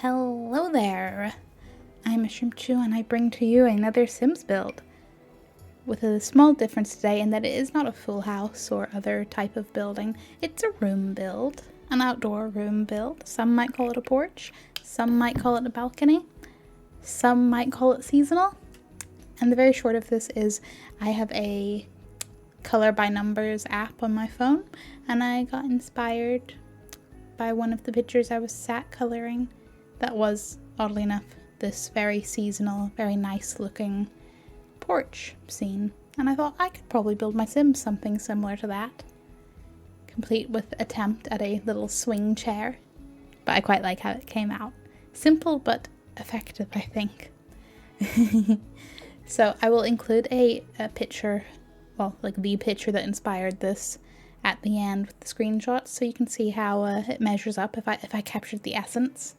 Hello there! I'm a Shrimpchu and I bring to you another Sims build. With a small difference today in that it is not a full house or other type of building. It's a room build, an outdoor room build. Some might call it a porch, some might call it a balcony, some might call it seasonal. And the very short of this is I have a color by numbers app on my phone and I got inspired by one of the pictures I was sat coloring that was, oddly enough, this very seasonal, very nice looking porch scene. And I thought I could probably build my Sims something similar to that, complete with attempt at a little swing chair. But I quite like how it came out. Simple but effective, I think. So I will include a picture, well, like the picture that inspired this at the end with the screenshots, so you can see how it measures up if I captured the essence.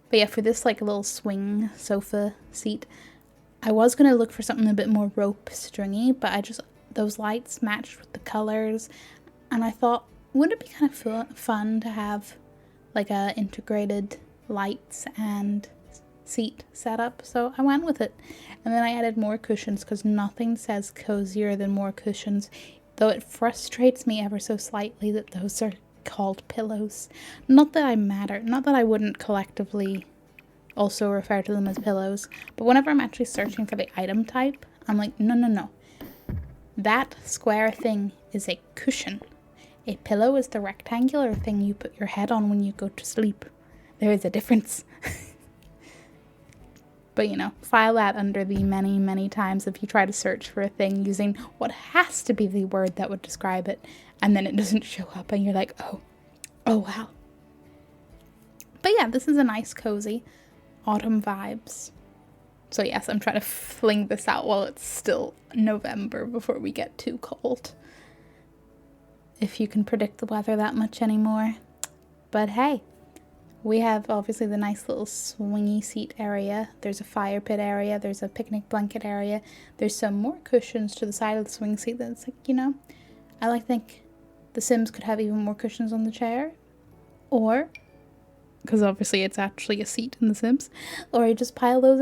But yeah, for this like little swing sofa seat, I was going to look for something a bit more rope stringy, but those lights matched with the colors, and I thought, wouldn't it be kind of fun to have like a integrated lights and seat setup? So I went with it. And then I added more cushions because nothing says cozier than more cushions, though it frustrates me ever so slightly that those are called pillows. Not that I matter, not that I wouldn't collectively also refer to them as pillows, but whenever I'm actually searching for the item type, I'm like, no. That square thing is a cushion. A pillow is the rectangular thing you put your head on when you go to sleep. There is a difference. But you know, file that under the many, many times if you try to search for a thing using what has to be the word that would describe it, and then it doesn't show up and you're like, oh wow. But yeah, this is a nice cozy autumn vibes. So yes, I'm trying to fling this out while it's still November before we get too cold. If you can predict the weather that much anymore. But hey, we have obviously the nice little swingy seat area. There's a fire pit area. There's a picnic blanket area. There's some more cushions to the side of the swing seat that's like, you know, I like to think the Sims could have even more cushions on the chair. Or, because obviously it's actually a seat in the Sims, or you just pile those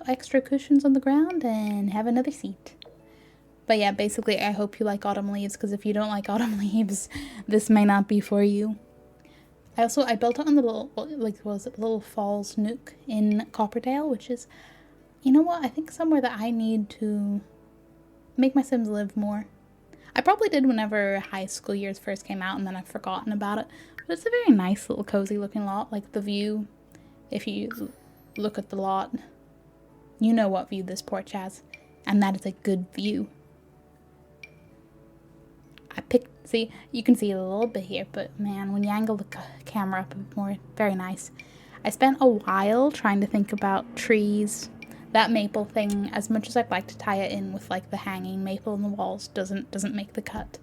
extra cushions on the ground and have another seat. But yeah, basically I hope you like autumn leaves, because if you don't like autumn leaves, this may not be for you. I built it on the little falls nook in Copperdale, which is, you know what, I think somewhere that I need to make my Sims live more. I probably did whenever high school years first came out, and then I've forgotten about it. But it's a very nice little cozy looking lot. Like the view, if you look at the lot, you know what view this porch has, and that is a good view. See, you can see a little bit here, but man, when you angle the camera up a bit more, very nice. I spent a while trying to think about trees. That maple thing, as much as I'd like to tie it in with like the hanging maple in the walls, doesn't make the cut.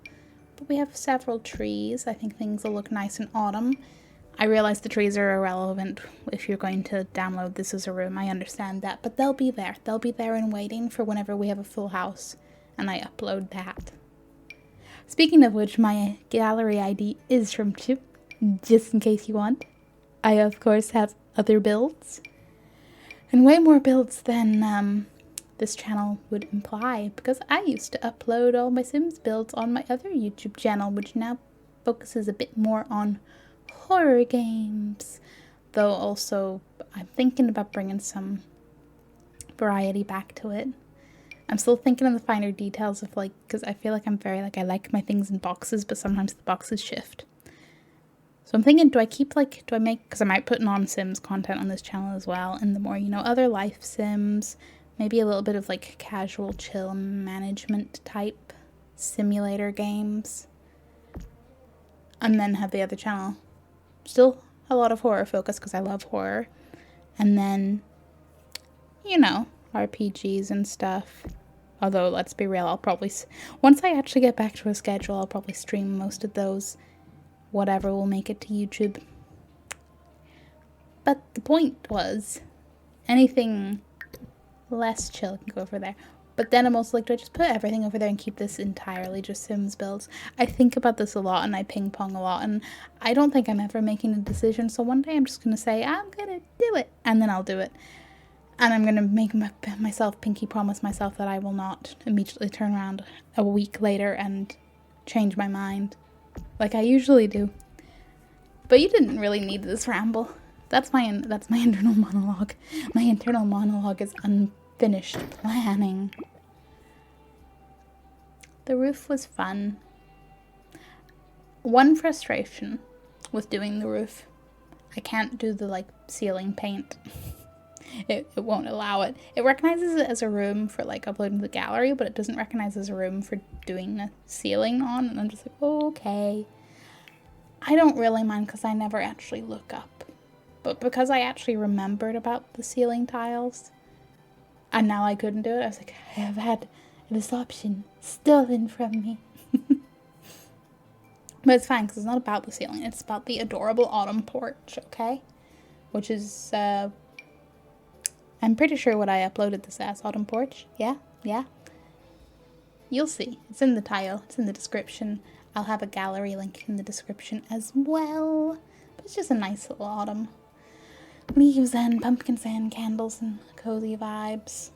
But we have several trees. I think things will look nice in autumn. I realize the trees are irrelevant if you're going to download this as a room. I understand that, but they'll be there. They'll be there and waiting for whenever we have a full house and I upload that. Speaking of which, my gallery ID is Shrimpchu, just in case you want. I, of course, have other builds, and way more builds than this channel would imply, because I used to upload all my Sims builds on my other YouTube channel, which now focuses a bit more on horror games, though also I'm thinking about bringing some variety back to it. I'm still thinking of the finer details of like, because I feel like I'm very like, I like my things in boxes, but sometimes the boxes shift. So I'm thinking, do I make, because I might put non-Sims content on this channel as well, and the more, you know, other life Sims, maybe a little bit of like casual chill management type simulator games. And then have the other channel still a lot of horror focus because I love horror. And then, you know, RPGs and stuff. Although, let's be real, I'll probably, once I actually get back to a schedule, I'll probably stream most of those. Whatever will make it to YouTube. But the point was, anything less chill can go over there. But then I'm also like, do I just put everything over there and keep this entirely just Sims builds? I think about this a lot and I ping pong a lot, and I don't think I'm ever making a decision. So one day I'm just going to say, I'm going to do it, and then I'll do it. And I'm going to make myself pinky promise myself that I will not immediately turn around a week later and change my mind like I usually do. But you didn't really need this ramble. That's my internal monologue. My internal monologue is unfinished planning. The roof was fun. One frustration with doing the roof, I can't do the ceiling paint. It won't allow it. It recognizes it as a room for uploading to the gallery, but it doesn't recognize as a room for doing the ceiling on. And I'm just like, okay. I don't really mind because I never actually look up. But because I actually remembered about the ceiling tiles, and now I couldn't do it, I was like, I have had this option stolen from me. But it's fine because it's not about the ceiling. It's about the adorable autumn porch, okay? Which is, I'm pretty sure what I uploaded this as, autumn porch. Yeah? You'll see. It's in the title. It's in the description. I'll have a gallery link in the description as well. But it's just a nice little autumn. Leaves and pumpkins and candles and cozy vibes.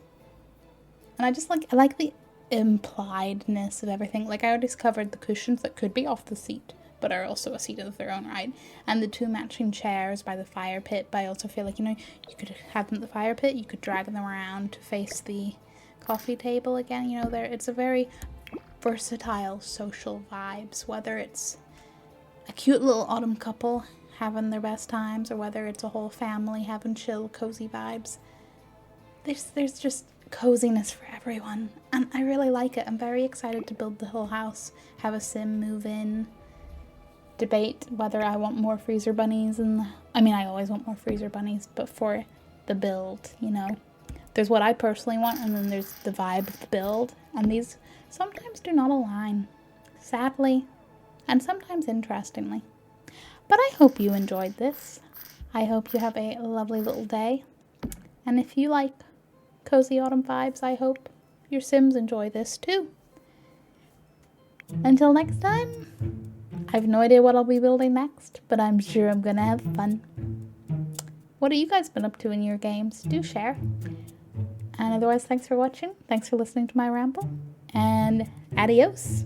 And I like the impliedness of everything. I already covered the cushions that could be off the seat, but are also a seat of their own right. And the 2 matching chairs by the fire pit. But I also feel like, you could have them at the fire pit. You could drag them around to face the coffee table again. It's a very versatile social vibes, whether it's a cute little autumn couple having their best times or whether it's a whole family having chill, cozy vibes. There's just coziness for everyone, and I really like it. I'm very excited to build the whole house, have a sim move in, debate whether I want more freezer bunnies, I always want more freezer bunnies, but for the build, there's what I personally want, and then there's the vibe of the build, and these sometimes do not align, sadly, and sometimes interestingly. But I hope you enjoyed this. I hope you have a lovely little day, and if you like cozy autumn vibes, I hope your Sims enjoy this too. Until next time, I have no idea what I'll be building next, but I'm sure I'm gonna have fun. What have you guys been up to in your games? Do share. And otherwise, thanks for watching. Thanks for listening to my ramble. And adios.